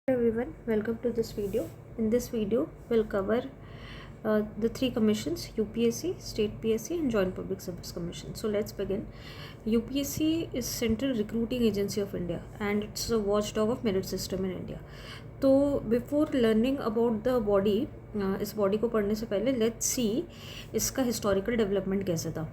Everyone, welcome to this video. In this video we'll cover the three commissions: UPSC, State PSC and Joint Public Service Commission. So let's begin. UPSC is Central Recruiting Agency of India and it's a watchdog of merit system in India. तो before learning about the body, इस body को पढ़ने से पहले let's see इसका historical development कैसे था.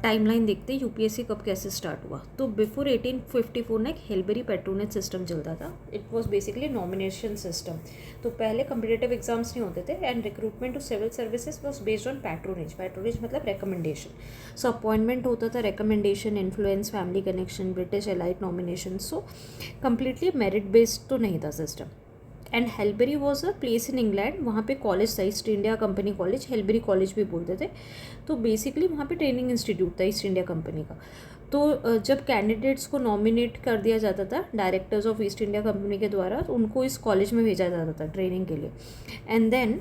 Timeline देखते हैं यूपीएससी कब कैसे स्टार्ट हुआ. तो बिफोर 1854 ना एक हेलबेरी पैट्रोनेज सिस्टम चलता था. It was basically nomination system. तो पहले कम्पिटिटिव एग्जाम्स नहीं होते थे and recruitment to civil services was based on patronage. Patronage मतलब रिकमेंडेशन. सो अपॉइंटमेंट होता था, recommendation, influence, family connection, British elite nomination. So completely merit based तो नहीं था system. And Haileybury was a place in England. वहाँ पे college था, East India company college, Haileybury college भी बोलते थे. तो बेसिकली वहाँ पे ट्रेनिंग इंस्टीट्यूट था ईस्ट इंडिया कंपनी का. तो जब कैंडिडेट्स को नॉमिनेट कर दिया जाता था directors of east India company के द्वारा, तो उनको इस कॉलेज में भेजा जाता था ट्रेनिंग के लिए. एंड देन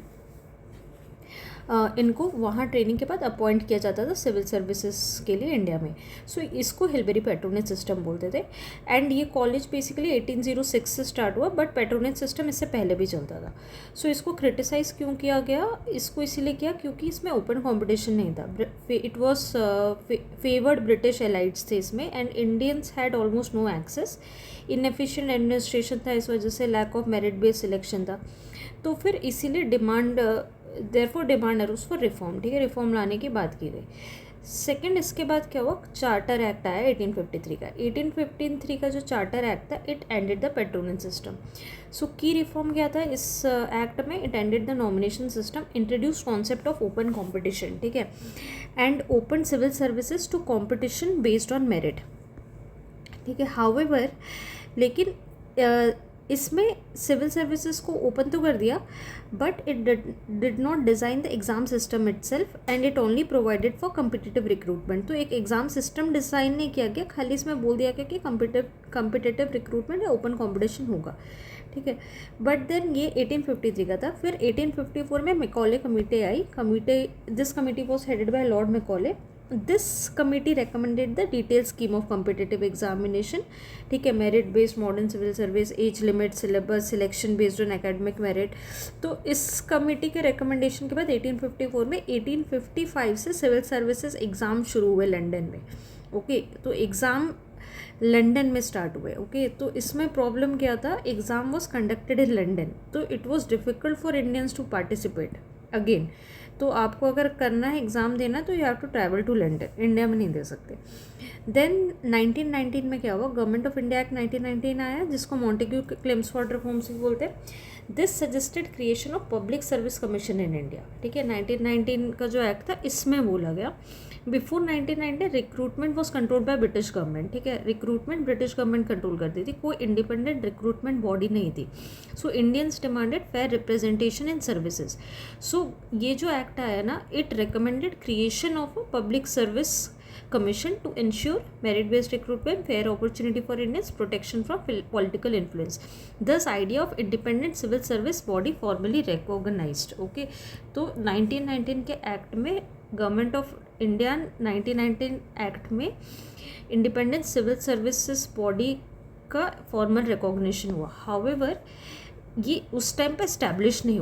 इनको वहाँ ट्रेनिंग के बाद अपॉइंट किया जाता था सिविल सर्विसेज के लिए इंडिया में. सो इसको हेलबेरी पैट्रोनेज सिस्टम बोलते थे. एंड ये कॉलेज बेसिकली 1806 से स्टार्ट हुआ, बट पैट्रोनेज सिस्टम इससे पहले भी चलता था. सो इसको क्रिटिसाइज़ क्यों किया गया? इसको इसीलिए किया क्योंकि इसमें ओपन कॉम्पिटिशन नहीं था. It was favoured British elites थे इसमें and Indians had almost no access. Inefficient administration था, इस वजह से lack of merit based selection था. तो फिर इसीलिए डिमांड अरूज फॉर रिफॉर्म. ठीक है, रिफॉर्म लाने की बात की गई. सेकंड, इसके बाद क्या हुआ? चार्टर एक्ट आया 1853 का. 1853 का जो चार्टर एक्ट था, it ended the patronage system. So की रिफॉर्म क्या था इस एक्ट में? It ended the nomination system, introduce concept of open competition. ठीक है, and open civil services to competition based on merit. ठीक है, हाउएवर लेकिन इसमें सिविल सर्विसेज को ओपन तो कर दिया, but it did not design the exam system itself and it only provided for competitive recruitment. तो एक एग्ज़ाम सिस्टम डिज़ाइन नहीं किया गया, खाली इसमें बोल दिया गया कि कम्पिटिटिव रिक्रूटमेंट या ओपन कॉम्पिटिशन होगा. ठीक है, बट देन ये 1853 का था. फिर 1854 में मैकॉले कमेटी आई. This committee was headed by Lord Macaulay. This committee recommended the detailed scheme of competitive examination. ठीक है, merit based modern civil service, age limit, syllabus, selection based on academic merit. तो इस committee के recommendation के बाद 1854 में 1855 से civil services exam शुरू हुए लंदन में. ओके, तो एग्ज़ाम लंदन में स्टार्ट हुए. ओके, तो इसमें प्रॉब्लम क्या था? Exam was conducted in London, तो it was difficult for Indians to participate. Again, तो आपको अगर करना है एग्ज़ाम देना तो you have to travel to London, India में नहीं दे सकते. देन 1919 में क्या हुआ? गवर्नमेंट ऑफ इंडिया एक्ट 1919 आया, जिसको मॉन्टेग्यू क्लेम्सफोर्ड रिफॉर्म्स भी बोलते हैं. This suggested creation of public service commission in India. ठीक है, 1919 का जो एक्ट था इसमें बोला गया. Before 1919 recruitment was controlled by British government. ठीक है, रिक्रूटमेंट ब्रिटिश गवर्नमेंट कंट्रोल करती थी, कोई इंडिपेंडेंट रिक्रूटमेंट बॉडी नहीं थी. So Indians demanded fair representation in services. So ये जो एक्ट आया ना, it recommended creation of a public service commission to ensure merit based recruitment, fair opportunity for Indians, protection from political influence. Thus idea of independent civil service body formally recognized. Okay, तो 1919 के act में government of India 1919 act में independent civil services body का formal recognition हुआ. However ये उस time पे establish नहीं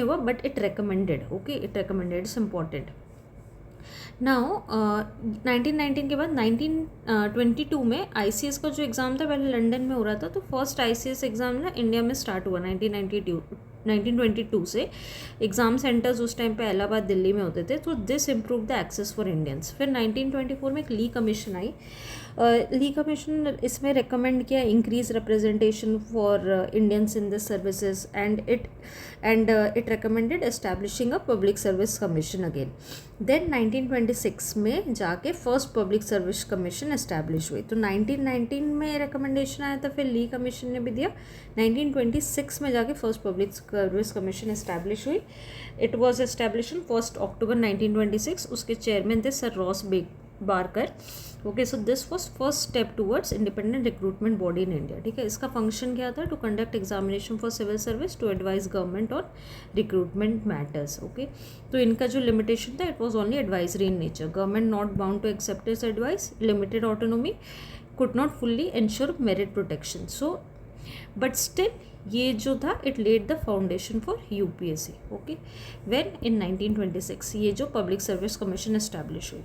हुआ, but it recommended. Okay, it recommended, it's important. Now 1919 के बाद 1922 में आईसीएस का जो एग्ज़ाम था पहले लंदन में हो रहा था. तो फर्स्ट आईसीएस एग्ज़ाम ना इंडिया में स्टार्ट हुआ 1922 से. एग्ज़ाम सेंटर्स उस टाइम पे इलाहाबाद, दिल्ली में होते थे. तो this improve the access for Indians. फिर 1924 में एक ली कमीशन आई. ली कमीशन इसमें रिकमेंड किया increase representation for Indians in this services and it recommended establishing a public service commission again. Then 1926 में जाके first public service commission establish हुई. तो 1919 में रिकमेंडेशन आया था, फिर ली कमीशन ने भी दिया. 1926 में जाके first public service commission establish हुई. It was establish on 1 October 1926. उसके चेयरमैन थे sir Ross Barker. Okay, so this was first step towards independent recruitment body in India. ठीक है, इसका फंक्शन क्या था? To conduct examination for civil service, to advise government on recruitment matters. Okay, तो इनका जो लिमिटेशन था, it was only advisory in nature. Government not bound to accept it's advice, limited autonomy, could not fully ensure merit protection. So but still ये जो था it led the foundation for UPSC. Okay, when in 1926 ये जो public service commission establish हुई.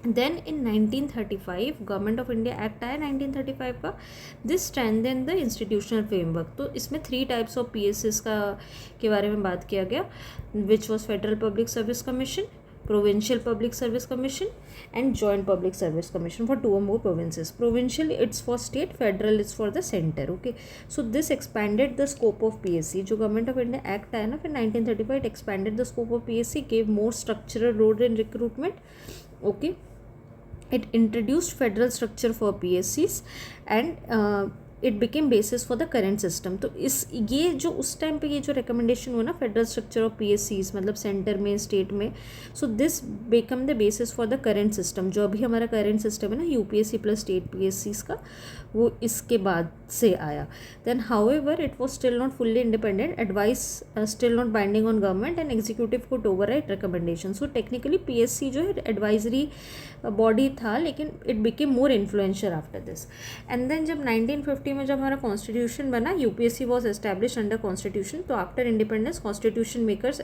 Then in 1935 government of India act आया 1935 का. This strengthen the institutional framework. तो इसमें 3 टाइप्स ऑफ पीएससीज का के बारे में बात किया गया, which was federal public service commission, provincial public service commission and joint public service commission for 2 or more provinces. Provincial it's for state, federal it's for the center. Okay, so this expanded the scope of PSC. जो government of India act आया ना फिर 1935, it expanded the scope of PSC, gave more structural role in recruitment. Okay, it introduced federal structure for PSCs and it became basis for the current system. तो इस ये जो उस time पे ये जो रिकमेंडेशन हुआ ना फेडरल स्ट्रक्चर ऑफ पीएससीज मतलब सेंटर में स्टेट में, so this become the basis for the current system. जो अभी हमारा करेंट सिस्टम है ना यूपीएससी प्लस स्टेट पीएससीज का, वो इसके बाद से आया. Then however it was still not fully independent, advice still not binding on government and executive could override recommendation. So technically PSC जो है एडवाइजरी बॉडी था, लेकिन it became more influential after this. And then जब 1950 में जब हमारा constitution बना, UPSC was establish under constitution. तो after independence constitution makers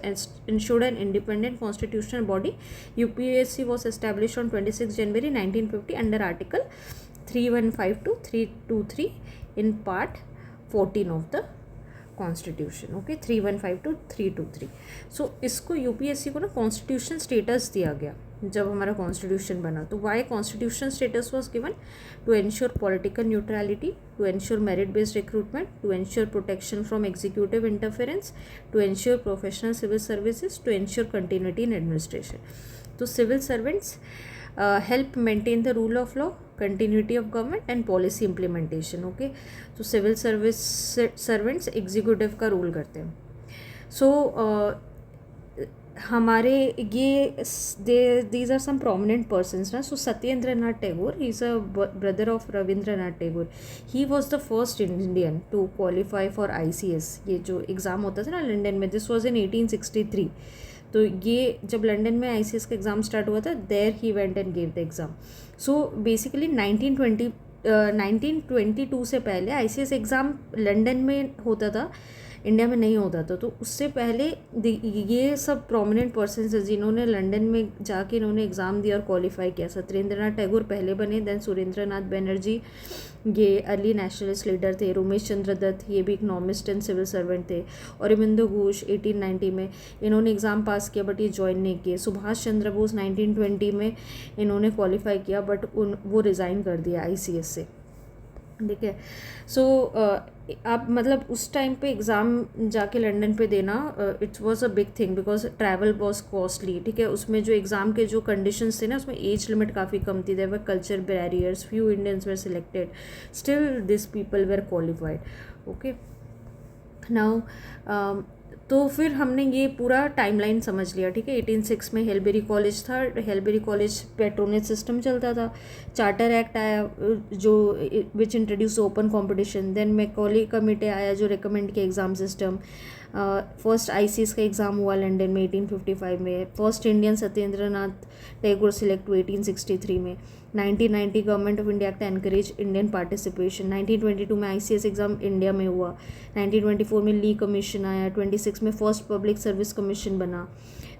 ensured an independent constitutional body. UPSC was establish on 26 January 1950 under article 315 to 323 in part 14 of the constitution. Okay, 315 to 323. सो इसको UPSC को ना constitution status दिया गया जब हमारा constitution बना. तो why constitution status was given? To ensure political neutrality, to ensure merit based recruitment, to ensure protection from executive interference, to ensure professional civil services, to ensure continuity in administration. तो civil servants help maintain the rule of law, continuity of government and policy implementation. Okay, तो civil service servants executive का role करते हैं. So हमारे ये these are some prominent persons ना. So Satyendranath Tagore, he is a brother of Rabindranath Tagore. He was the first Indian to qualify for ICS. ये जो exam होता था ना लंदन में, दिस वॉज इन 1863. तो ये जब लंदन में ICS का एग्ज़ाम स्टार्ट हुआ था, there he went and gave the exam. So basically 1922 से पहले ICS एग्ज़ाम लंदन में होता था, इंडिया में नहीं होता था. तो उससे पहले ये सब प्रोमिनेंट पर्सन्स हैं जिन्होंने लंदन में जाके इन्होंने एग्ज़ाम दिया और क्वालिफाई किया. सत्येंद्रनाथ टैगोर पहले बने, देन सुरेंद्रनाथ बनर्जी, ये अर्ली नेशनलिस्ट लीडर थे. रमेश चंद्र दत्त, ये भी इकनॉमिस्ट एंड सिविल सर्वेंट थे. अरविंदो घोष 1890 में इन्होंने एग्ज़ाम पास किया बट ये ज्वाइन नहीं किए. सुभाष चंद्र बोस 1920 में इन्होंने क्वालिफाई किया बट वो रिज़ाइन कर दिया ICS से. ठीक है. सो आप मतलब उस टाइम पे एग्ज़ाम जाके लंदन पे देना, it's was a big thing because travel was costly. ठीक है. उसमें जो एग्ज़ाम के जो कंडीशंस थे ना, उसमें एज लिमिट काफ़ी कम थी. There were culture barriers, few Indians were selected, still this people were qualified. Okay, now तो फिर हमने ये पूरा टाइमलाइन समझ लिया. ठीक है. 1806 में हेलबेरी कॉलेज था. हेलबेरी कॉलेज पेट्रोनेज सिस्टम चलता था. चार्टर एक्ट आया जो which introduce open competition. Then Macaulay committee आया जो रिकमेंड किया एग्ज़ाम सिस्टम. फर्स्ट ICS का एग्ज़ाम हुआ लंदन में 1855 में. First Indian Satyendranath Tagore select हुए 1863 में. 1990 government of India act encourage Indian participation. 1922 में ICS एग्ज़ाम इंडिया में हुआ. 1924 में ली कमीशन आया. 26 में फर्स्ट पब्लिक सर्विस कमीशन बना.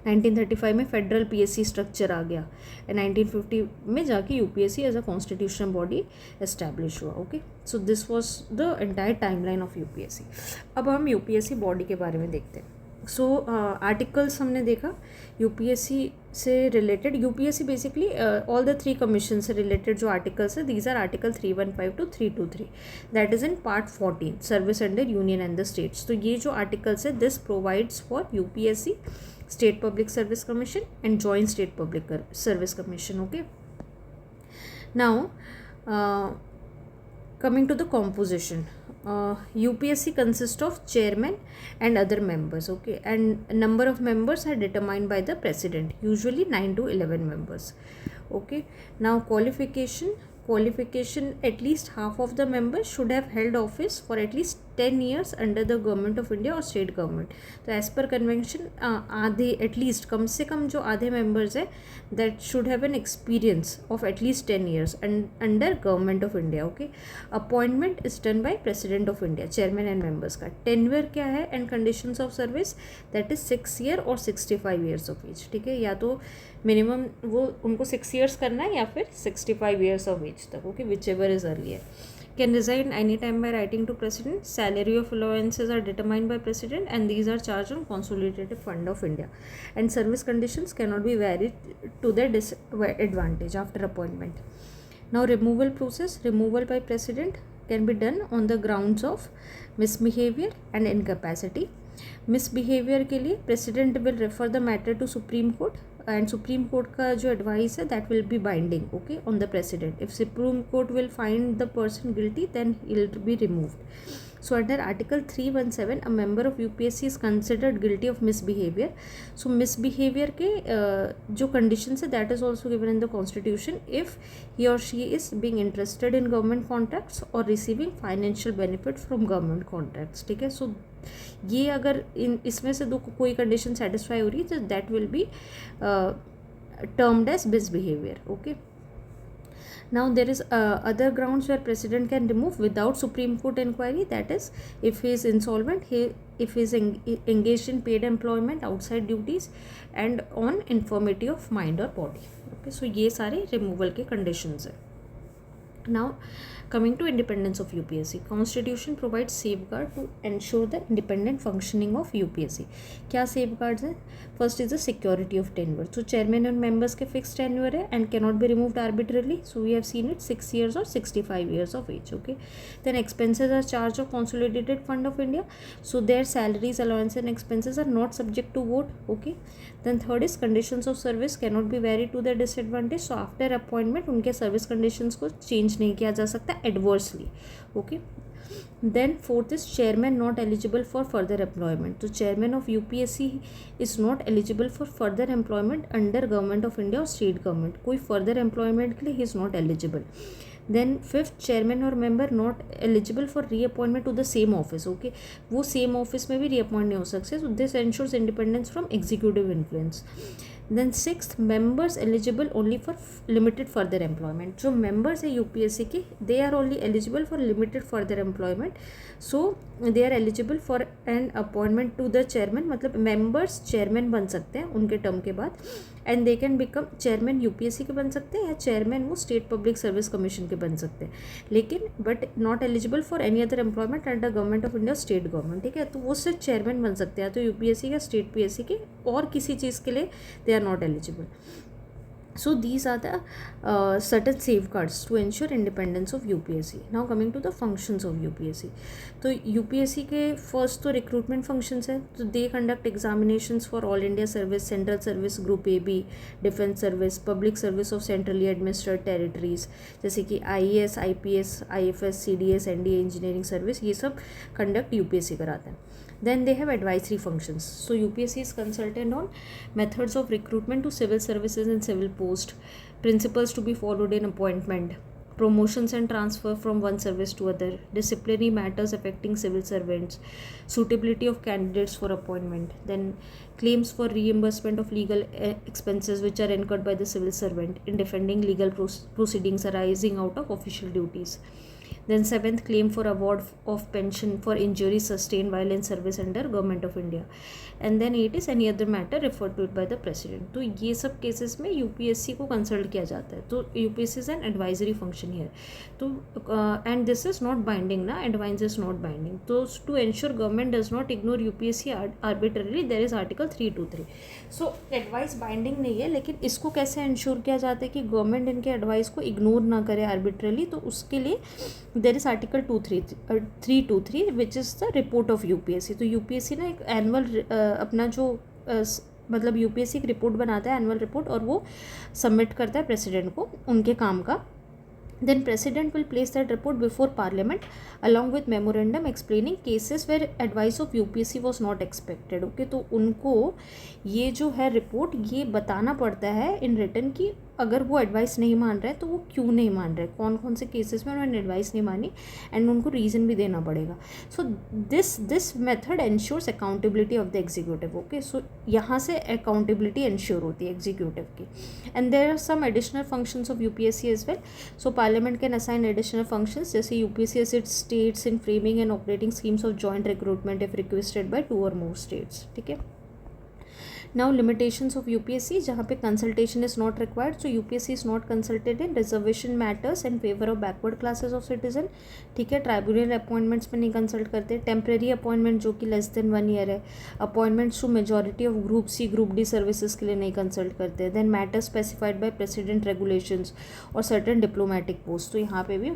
1935 में फेडरल PSC स्ट्रक्चर आ गया. 1950 में जाके UPSC as a constitutional body establish हुआ. Okay, so this was the entire timeline of UPSC. अब हम UPSC बॉडी के बारे में देखते हैं. सो आर्टिकल्स हमने देखा UPSC से related. UPSC basically all the 3 commission से रिलेटेड जो आर्टिकल्स है, these are article 315 to 323, that is in part 14 service under union and the states. तो ये जो आर्टिकल्स है, this provides for UPSC, state public service commission and joint state public service commission. Okay, now coming to the composition, UPSC consists of chairman and other members. Okay, and number of members are determined by the president, usually 9 to 11 members. Okay, now qualification, qualification, at least half of the members should have held office for at least 10 years under the government of India और state government. तो as per convention आधे at least कम से कम जो आधे members है that should have an experience of at least 10 years under government of India. Okay. Appointment is done by president of India, chairman and members का. Tenure क्या है and conditions of service, that is 6 year और 65 years of as. ठीक है, या तो minimum वो उनको 6 years करना है या फिर 65 years ऑफ एज तक. Okay, which ever is earlier. Can resign anytime by writing to President. Salary of allowances are determined by President and these are charged on Consolidated Fund of India. And service conditions cannot be varied to their disadvantage after appointment. Now removal process. Removal by President can be done on the grounds of misbehavior and incapacity. Misbehaviour के लिए president will refer the matter to supreme court and supreme court का जो advice है that will be binding okay on the president. If supreme court will find the person guilty then he will be removed. So under Article 317, a member of UPSC is considered guilty of misbehavior. So misbehavior के जो conditions है that is also given in the Constitution if he or she is being interested in government contracts or receiving financial benefit from government contracts. ठीक है, so ये अगर इसमें से दो कोई condition satisfy हो रही है तो that will be termed as misbehavior. Okay. Now there is other grounds where president can remove without Supreme Court inquiry, that is if he is insolvent, if he is engaged in paid employment outside duties and on infirmity of mind or body. Okay, so ये सारे removal के conditions है. Now coming to independence of UPSC, Constitution provides safeguard to ensure the independent functioning of UPSC. क्या safeguards हैं? First is the security of tenure. So chairman and members के fixed tenure है and cannot be removed arbitrarily. So we have seen it 6 years or 65 years of age. Okay. Then expenses are charged of Consolidated Fund of India. So their salaries, allowance and expenses are not subject to vote. Okay. Then third is conditions of service cannot be varied to their disadvantage. So after appointment उनके service conditions को change नहीं किया जा सकता adversely. Okay. Then fourth is chairman not eligible for further employment. तो chairman of UPSC is not eligible for further employment under government of India or state government. कोई further employment के लिए he is not eligible. Then fifth, chairman और member not eligible for reappointment to the same office. Okay, वो same office में भी reappoint नहीं हो सकते. So this ensures independence from executive influence. Then sixth, members eligible only for limited further employment. जो members है UPSC के they are only eligible for limited further employment. So they are eligible for an appointment to the chairman. मतलब members chairman बन सकते हैं उनके term के बाद and they can become chairman UPSC के बन सकते हैं या chairman वो state public service commission के बन सकते हैं, लेकिन but not eligible for any other employment under government of India state government. ठीक है, तो वो सिर्फ chairman बन सकते हैं तो UPSC का state PSC के और किसी चीज़ के लिए they are not eligible. So these are the certain safeguards to ensure independence of UPSC. Now coming to the functions of UPSC. तो UPSC के first तो recruitment functions है, तो they conduct examinations for all India service, central service, group AB, defense service, public service of centrally administered territories जैसे कि IAS, IPS, IFS, CDS, NDA, engineering service, ये सब conduct UPSC कराता है. Then they have advisory functions. So UPSC is consultant on methods of recruitment to civil services and civil post, principles to be followed in appointment, promotions and transfer from one service to other, disciplinary matters affecting civil servants, suitability of candidates for appointment, then claims for reimbursement of legal expenses which are incurred by the civil servant in defending legal proceedings arising out of official duties. Then seventh, claim for award of pension for injuries sustained while in service under government of India. And then eight is any other matter referred to it by the president. तो ये सब cases में UPSC को consult किया जाता है. तो UPSC is an advisory function here. तो and this is not binding ना, एडवाइस इज नॉट बाइंडिंग. तो to ensure government does not ignore UPSC arbitrarily there is article 323. So advice binding नहीं है, लेकिन इसको कैसे इंश्योर किया जाता है कि गवर्नमेंट इनके एडवाइस को इग्नोर ना करे आर्बिट्रली. तो उसके लिए there is article 323 which is the report of UPSC. तो यूपीएससी ना एक एनुअल अपना जो मतलब यूपीएससी एक रिपोर्ट बनाता है, एनुअल रिपोर्ट, और वो सबमिट करता है प्रेसिडेंट को उनके काम का Then president will place that report before parliament along with memorandum explaining cases where advice of UPSC was not expected. Okay, तो उनको ये जो है रिपोर्ट ये बताना पड़ता है इन रिटर्न की अगर वो एडवाइस नहीं मान रहे तो वो क्यों नहीं मान रहे, कौन कौन से केसेस में उन्होंने एडवाइस नहीं मानी, एंड उनको रीज़न भी देना पड़ेगा. So this method ensures accountability of the executive. Okay, so यहाँ से अकाउंटेबिलिटी एंश्योर होती है एग्जीक्यूटिव की. And there are some additional functions of UPSC as well. So parliament can assign additional functions जैसे UPSC assist states in framing and operating schemes of joint recruitment if requested by 2 or more states. ठीक है. Now limitations of UPSC जहाँ पे consultation is not required. So UPSC is not consulted in reservation matters in favor of backward classes of citizen. ठीक है. Tribunal appointments में नहीं consult करते. Temporary appointment जो कि लेस देन 1 year है. Appointments to majority of group C group D services के लिए नहीं कंसल्ट करते. Then matter specified by president regulations और सर्टेन डिप्लोमेटिक पोस्ट. तो यहाँ पे भी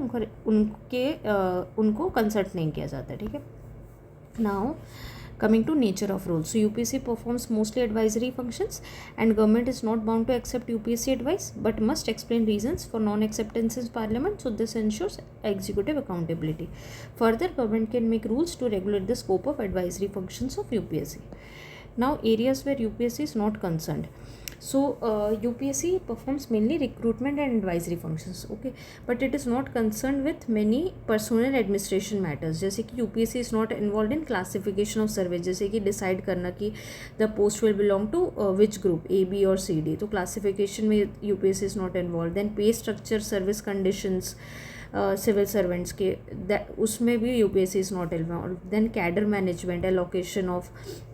उनको कंसल्ट नहीं किया जाता. ठीक है. Now coming to nature of roles. So UPSC performs mostly advisory functions and government is not bound to accept UPSC advice but must explain reasons for non-acceptance in parliament. So this ensures executive accountability. Further, government can make rules to regulate the scope of advisory functions of UPSC. Now areas where UPSC is not concerned. So UPSC performs mainly recruitment and advisory functions. Okay, but it is not concerned with many personnel administration matters. जैसे कि UPSC is not involved in classification of service. जैसे कि decide करना कि the post will belong to which group A, B और C, D. तो classification में UPSC is not involved. Then pay structure, service conditions, civil servants के उसमें भी UPSC is not involve. Then cadre management, allocation of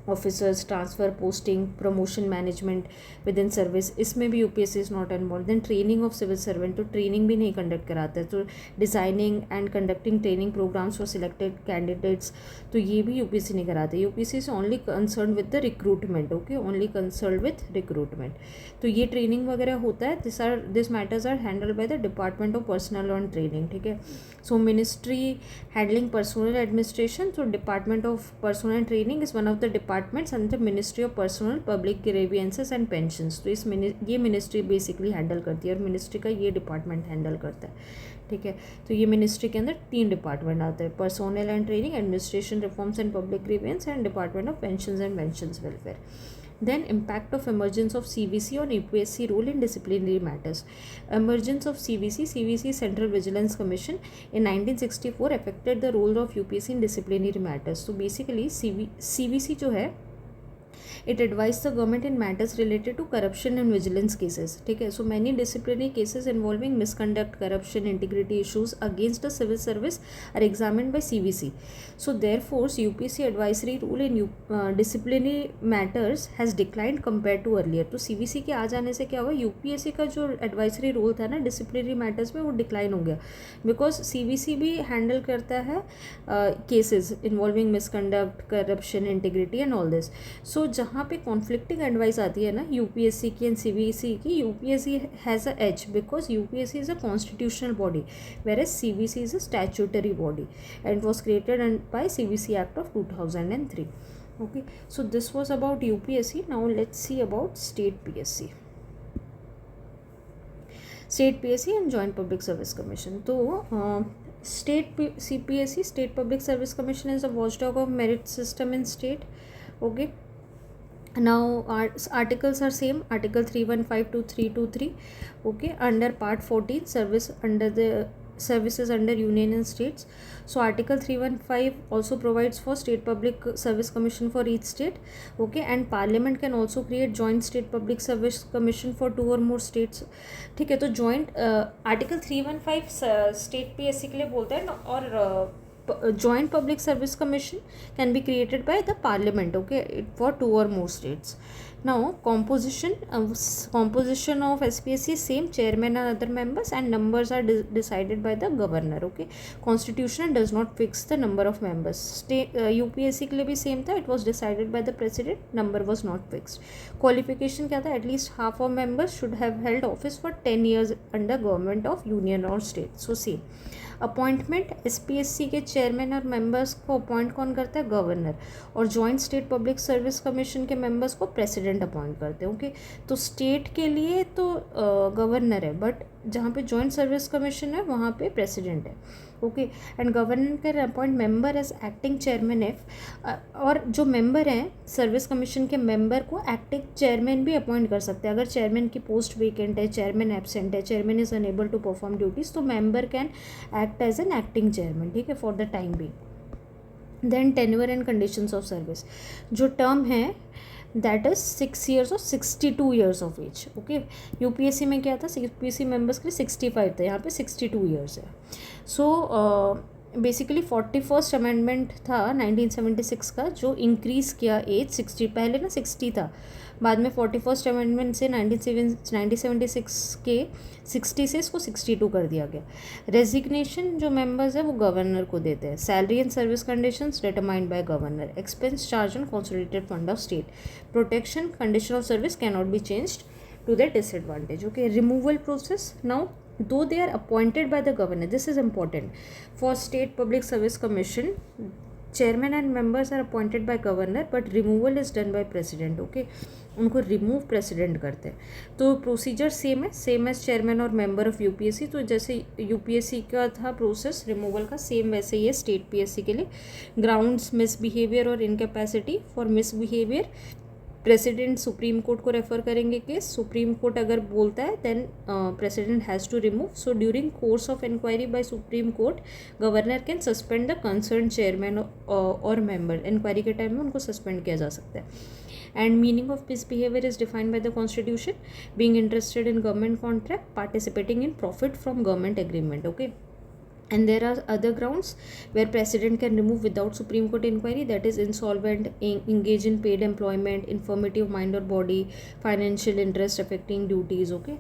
officers, transfer, posting, promotion management within service, इसमें भी UPSC is not involve. Then training of civil servant, तो training भी नहीं conduct कराता है. तो designing and conducting training programs for selected candidates, तो ये भी यूपीएससी नहीं कराते. UPSC is only concern with the recruitment. Okay, only concern with recruitment. तो ये ट्रेनिंग वगैरह होता है. This matters are handled by the department of personnel and training. ठीक है. So ministry handling personnel administration. So department of personnel and training is one of the departments under ministry of personnel, public grievances and pensions. तो ये ministry basically handle करती है और ministry का ये department handle करता है. ठीक है. तो ये मिनिस्ट्री के अंदर 3 डिपार्टमेंट आते हैं: personal and training, administration reforms and public grievance, and department of pensions and pensions welfare. Then impact of emergence of CVC on UPSC role in disciplinary matters. Emergence of CVC Central Vigilance Commission in 1964 affected the role of UPSC in disciplinary matters. So basically CVC जो है it advised the government in matters related to corruption and vigilance cases. ठीक है. So many disciplinary cases involving misconduct, corruption, integrity issues against the civil service are examined by CVC. So therefore UPSC advisory role in disciplinary matters has declined compared to earlier. तो CVC के आ जाने से क्या हुआ, UPSC का जो advisory role था ना disciplinary matters में वो decline हो गया, because CVC भी handle करता है cases involving misconduct, corruption, integrity and all this. So जहाँ पे कॉन्फ्लिक्टिंग एडवाइस आती है ना यूपीएससी की एंड सीबीएसई की, UPSC has a edge because UPSC is a constitutional body whereas CBSE is a statutory body and was created by CBC Act of 2003. Okay, so this was about UPSC. Now let's see about state PSC. State PSC and Joint Public Service Commission. तो state CPSC, State Public Service Commission, is a watchdog of merit system in state. Okay. Now articles are same, article 315 to 323. Okay, under part 14 service under the services under union and states. So article 315 also provides for state public service commission for each state. Okay, and parliament can also create joint state public service commission for 2 or more states. ठीक है. तो joint article 315 state PSC के लिए बोलता है ना, और joint public service commission can be created by the parliament. Okay, for 2 or more states. Now composition of SPSC is same, chairman and other members, and numbers are decided by the governor. Okay, constitution does not fix the number of members. State UPSC के लिए भी same था, it was decided by the president, number was not fixed. Qualification क्या था, at least half of members should have held office for 10 years under government of union or state. So same. Appointment SPSC के chairman और members को appoint कौन करता है? Governor. और joint state public service commission के मेंबर्स को president appoint करते हैं। ओके, तो स्टेट के लिए तो गवर्नर है, बट जहाँ पे जॉइंट सर्विस कमीशन है वहाँ पे प्रेसिडेंट है। Okay, and governor can appoint member as acting chairman if, और जो मेंबर हैं सर्विस कमीशन के मेंबर को एक्टिंग चेयरमैन भी अपॉइंट कर सकते हैं। अगर चेयरमैन की पोस्ट वेकेंट है, चेयरमैन एब्सेंट है, chairman is unable to perform duties, तो member can act as an acting chairman, ठीक है, for the time being. Then tenure and conditions of service, जो टर्म है दैट इज 6 years और 62 years of age. Okay, UPSC में क्या था? UPSC members के लिए 65 था, यहाँ पे 62 years है। सो बेसिकली 41st अमेंडमेंट था 1976 का, जो इंक्रीज़ किया एज 60, पहले ना 60 था, बाद में 41st अमेंडमेंट से 1976 के 60 से इसको 62 कर दिया गया। रेजिग्नेशन जो मेंबर्स है वो गवर्नर को देते हैं। Salary and service conditions determined by governor. Expense charge on consolidated fund of state. Protection condition of service can not be changed to their disadvantage. Okay, removal process. Now, though they are appointed by the governor, this is important for state public service commission, chairman and members are appointed by governor, but removal is done by president. Okay, उनको remove president करते हैं। तो procedure same है, same as chairman और member of UPSC. तो जैसे UPSC का था प्रोसेस रिमूवल का, सेम वैसे ही है स्टेट पीएससी के लिए। ग्राउंड्स मिसबिहेवियर और incapacity. For misbehaviour president supreme court को रेफर करेंगे केस। सुप्रीम कोर्ट अगर बोलता है then president has to remove. So during course of inquiry by supreme court governor can suspend the concern chairman और member. Inquiry के time में उनको suspend किया जा सकता है। And meaning of misbehaviour is defined by the constitution. Being interested in government contract, participating in profit from government agreement. Okay, and there are other grounds where president can remove without supreme court inquiry, that is insolvent, engage in paid employment, infirmity of mind or body, financial interest affecting duties. Okay,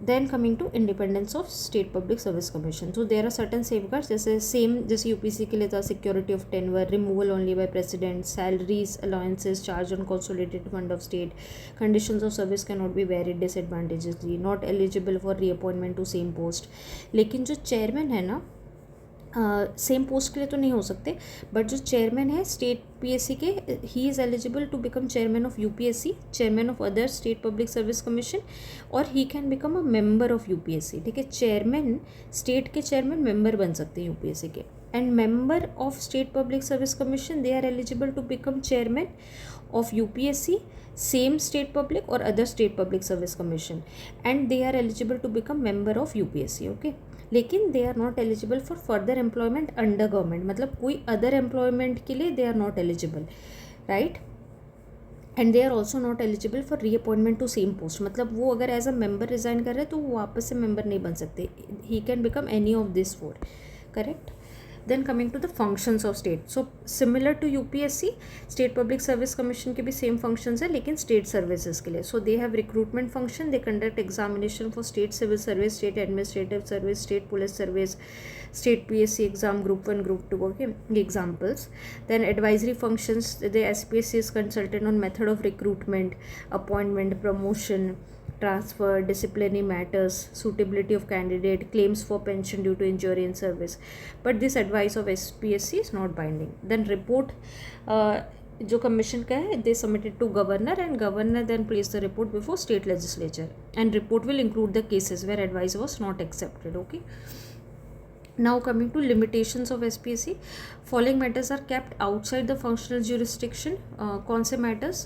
then coming to independence of state public service commission. So there are certain safeguards, जैसे same जैसे UPSC के लिए था, security of tenure, removal only by president, salaries allowances charge on consolidated fund of state, conditions of service can not be varied disadvantageously, not eligible for reappointment to same post. लेकिन जो chairman है ना, same post के लिए तो नहीं हो सकते, बट जो चेयरमैन है स्टेट पीएससी के, he is eligible to become chairman of UPSC, chairman of other state public service commission, और he can become a member of UPSC. ठीक है, चेयरमैन स्टेट के चेयरमैन मेंबर बन सकते हैं यूपीएससी के। And member of state public service commission, they are eligible to become chairman of UPSC, same state public or other state public service commission, and they are eligible to become member of UPSC. okay, लेकिन they are not eligible for further employment under government, मतलब कोई other employment के लिए they are not eligible, right? And they are also not eligible for reappointment to same post, मतलब वो अगर as a member resign कर रहे हैं तो वो वापस से मेंबर नहीं बन सकते। He can become any of this four, correct. Then coming to the functions of state, so similar to UPSC, state public service commission के भी सेम फंक्शंस है लेकिन स्टेट सर्विसेज के लिए। So they have recruitment function, they conduct examination for state civil service, state administrative service, state police service, state PSC exam, group 1 group 2, okay, examples. Then advisory functions, the SPSC is consultant on method of recruitment, appointment, promotion, transfer, disciplinary matters, suitability of candidate, claims for pension due to injury in service, but this advice of SPSC is not binding. Then report जो commission का है, they submitted to governor and governor then placed the report before state legislature, and report will include the cases where advice was not accepted. okay, now coming to limitations of SPSC, following matters are kept outside the functional jurisdiction. कौन से matters?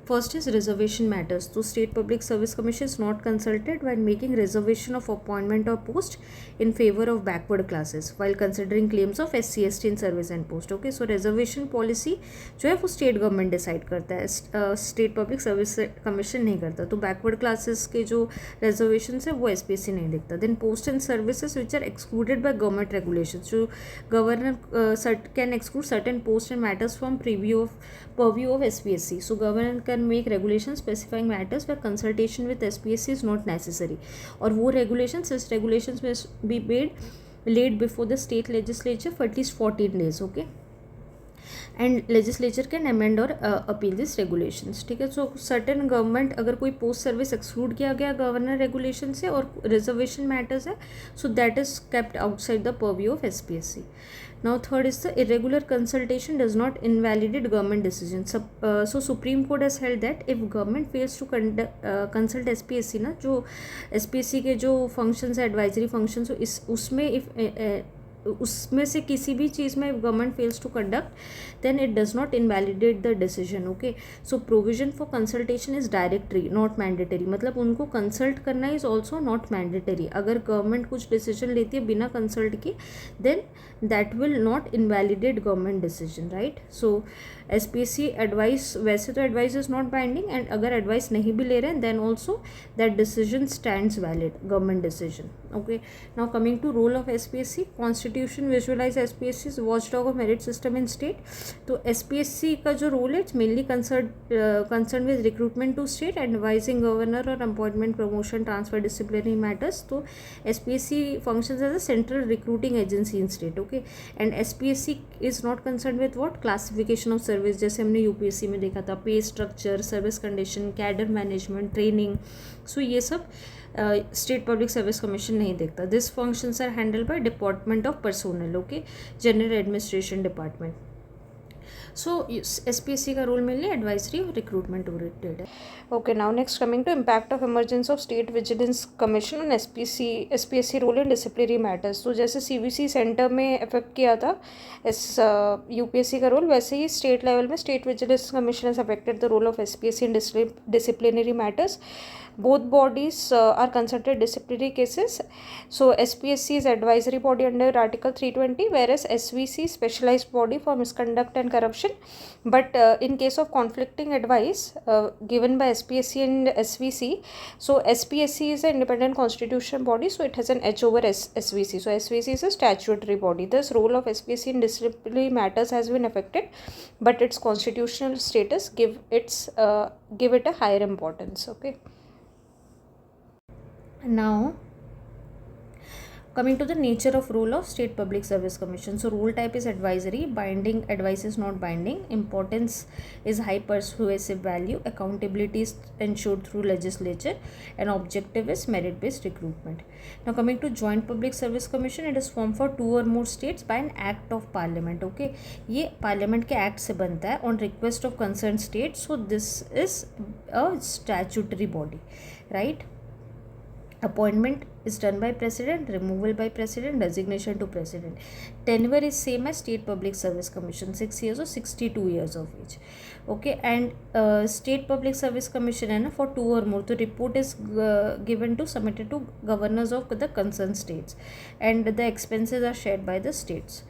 First is reservation matters. So state public service commission is not consulted while making reservation of appointment or post in favor of backward classes while considering claims of SC/ST in service and post. Okay, so reservation policy जो है वो state government decide करता है, state public service commission नहीं करता। तो backward classes के जो reservations है वो SPSC नहीं देखता। Then post and services which are excluded by government regulations, जो governor can exclude certain post and matters from purview of SPSC. So governor can make regulations specifying matters where consultation with SPSC is not necessary, और वो regulations, such regulations must be laid before the state legislature for at least 14 days. okay, and legislature can amend और appeal this regulations, ठीक है। सो certain government अगर कोई post service exclude किया गया governor regulation से और रिजर्वेशन मैटर्स है, so that is kept outside the purview of SPSC. Now third is the irregular consultation does not invalidate government decision. So Supreme Court has held that if government fails to consult SPSC ना, जो SPSC के जो functions है advisory functions, so इस उसमें उसमें से किसी भी चीज़ में government fails to conduct then it does not invalidate the decision, okay. So provision for consultation is directory not mandatory, मतलब उनको कंसल्ट करना इज ऑल्सो नॉट मैंडेटरी। अगर गवर्नमेंट कुछ डिसीजन लेती है बिना कंसल्ट के then that will not invalidate government decision, right. So SPSC advice, वैसे तो advice is not binding, and अगर एडवाइस नहीं भी ले रहे हैं then also that decision stands valid, government decision, okay. Now coming to role of SPSC, constitution visualise SPSC is watchdog of merit system in state. तो SPSC का जो role है it's mainly concern with recruitment to state, advising governor और appointment, promotion, transfer, disciplinary matters. तो SPSC functions as a central recruiting agency in state, okay. And SPSC is not concern with what, classification of service, जैसे हमने UPSC में देखा था, पे structure, service condition, cadre management, training. So ये सब state public service commission नहीं देखता. This functions are handle by department of personnel, okay, general administration department. So SPSC का रोल मेनली एडवाइजरी और रिक्रूटमेंट ओरिएंटेड है. Okay, now next coming to impact of emergence of state vigilance commission on SPSC role in disciplinary matters. तो जैसे CVC centre में affect किया था UPSC का रोल, वैसे ही स्टेट लेवल में state vigilance commission has affected the role of SPSC in disciplinary matters. Both bodies are consulted disciplinary cases. So SPSC is advisory body under Article 320, whereas SVC specialized body for misconduct and corruption. But in case of conflicting advice given by SPSC and SVC, so SPSC is an independent constitutional body, so it has an edge over SVC. So SVC is a statutory body. Thus, role of SPSC in disciplinary matters has been affected, but its constitutional status give it a higher importance. Okay. Now coming to the nature of role of State Public Service Commission. So role type is advisory, binding advice is not binding, importance is high persuasive value, accountability is ensured through legislature, and objective is merit based recruitment. Now coming to Joint Public Service Commission, it is formed for 2 or more states by an act of parliament. Okay, ये parliament के act से बनता है on request of concerned state. So this is a statutory body, right? Appointment is done by president, removal by president, designation to president. Tenure is same as State Public Service Commission, 6 years or 62 years of age. Okay, and State Public Service Commission है ना for 2 or more, तो report is given to submitted to governors of the concerned states, and the expenses are shared by the states,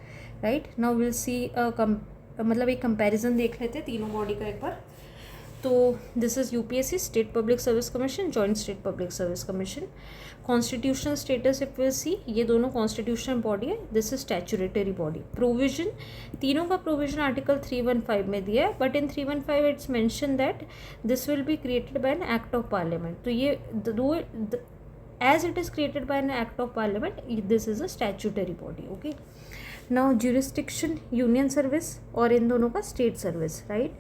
right? Now we'll see मतलब एक comparison देख लेते हैं तीनों body का एक बार. तो this is UPSC, state public service commission, joint state public service commission. Constitutional status if will see, ये दोनों कॉन्स्टिट्यूशनल बॉडी है. This is statutory body. Provision, तीनों का प्रोविजन आर्टिकल 315 में दिया है, but in 315 it's mention that this will be created by an act of parliament. तो ये दो as it is created by an act of parliament, this is a statutory body. Okay, now jurisdiction union service और इन दोनों का state service, right.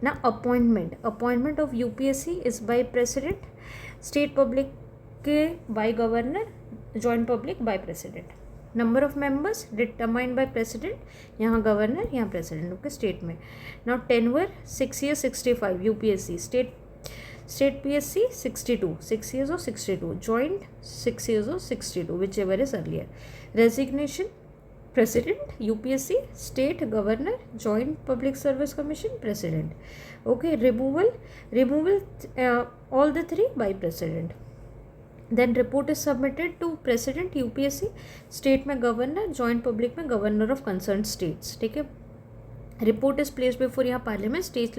Now appointment of UPSC is by president, state public by governor, joint public by president. Number of members determined by president, यहाँ governor यहाँ president, okay, state में. Now tenure 6 years 65 UPSC, state PSC 62, 6 years or 62, joint 6 years or 62, whichever is earlier. Resignation, president, UPSC, state, governor, joint public service commission, president. Okay, removal all the 3 by president. Then report is submitted to president UPSC, state में governor, joint public में governor of concerned states. ठीक है. Report is place before यहाँ parliament, state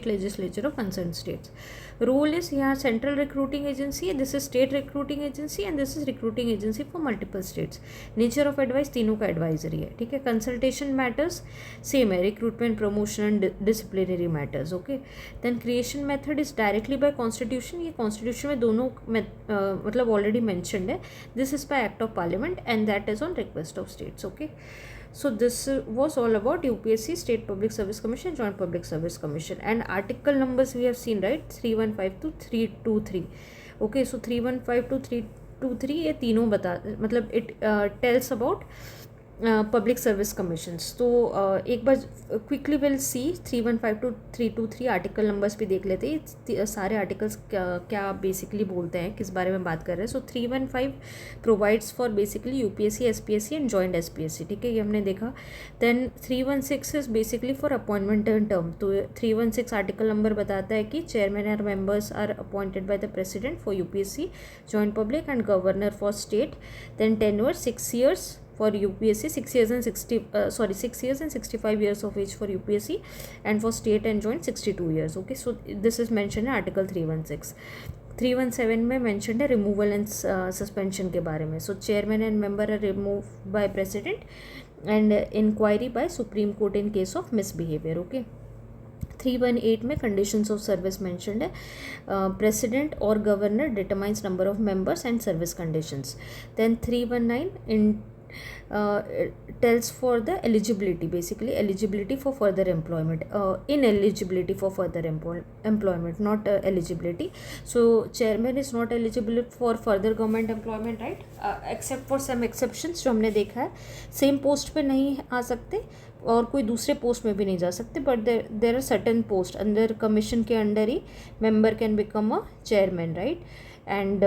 legislature of concern states. Role is यहाँ central recruiting agency है, this is state recruiting agency, and this is recruiting agency for multiple states. Nature of advice तीनों का advisory है. ठीक है. Consultation matters same है, recruitment, promotion and disciplinary matters. Okay. Then creation method is directly by constitution, ये constitution में दोनों मतलब ऑलरेडी मैंशनड है. This is by act of parliament and that is on request of states. Okay. So this was all about UPSC, State Public Service Commission, Joint Public Service Commission, and article numbers we have seen, right? 315 to 323. Okay, so 315 to 323 ये तीनों बता, मतलब it tells about public service commissions. तो एक बार quickly will see 315 to 323 article numbers भी देख लेते हैं. सारे आर्टिकल्स क्या बेसिकली बोलते हैं, किस बारे में बात कर रहे हैं. So 315 provides for basically UPSC, SPSC and joint SPSC. ठीक है, ये हमने देखा. Then 316 is basically for appointment and term. तो 316 आर्टिकल नंबर बताता है कि चेयरमैन और members are appointed by the president for UPSC, joint public and governor for state. Then tenure 6 years for UPSC, 6 years and 65 years of age for UPSC, and for state and joint 62 years. Okay, so this is mentioned in article 316. 317 में mentioned है removal and suspension के बारे में. So chairman and member are removed by president and inquiry by Supreme Court in case of misbehavior. Okay. 318 में conditions of service mentioned है. President or governor determines number of members and service conditions. Then 319 in tells for the eligibility, basically eligibility for further employment, ineligibility for further employment, not eligibility. So chairman is not eligible for further government employment, right? Except for some exceptions जो हमने देखा है. Same post पे नहीं आ सकते और कोई दूसरे पोस्ट में भी नहीं जा सकते, but there are certain post अंदर कमीशन के अंडर ही member can become a chairman, right. And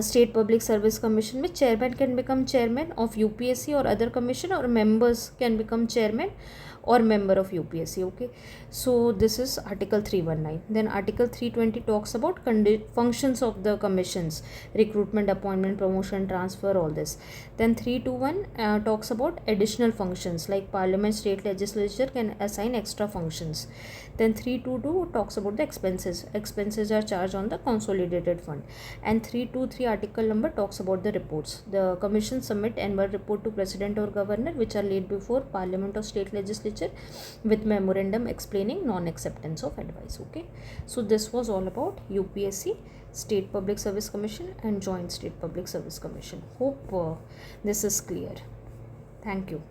state public service commission में chairman can become chairman of UPSC और अदर कमीशन, और members can become chairman or member of UPSC. Okay, so this is article 319. Then article 320 talks about functions of the commissions: recruitment, appointment, promotion, transfer, all this. Then 321 talks about additional functions like parliament, state legislature can assign extra functions. Then 322 talks about the expenses. Expenses are charged on the consolidated fund. And 323 article number talks about the reports. The commission submit annual report to president or governor, which are laid before parliament or state legislature with memorandum explaining non-acceptance of advice. Okay, so this was all about UPSC, State Public Service Commission and Joint State Public Service Commission. Hope this is clear. Thank you.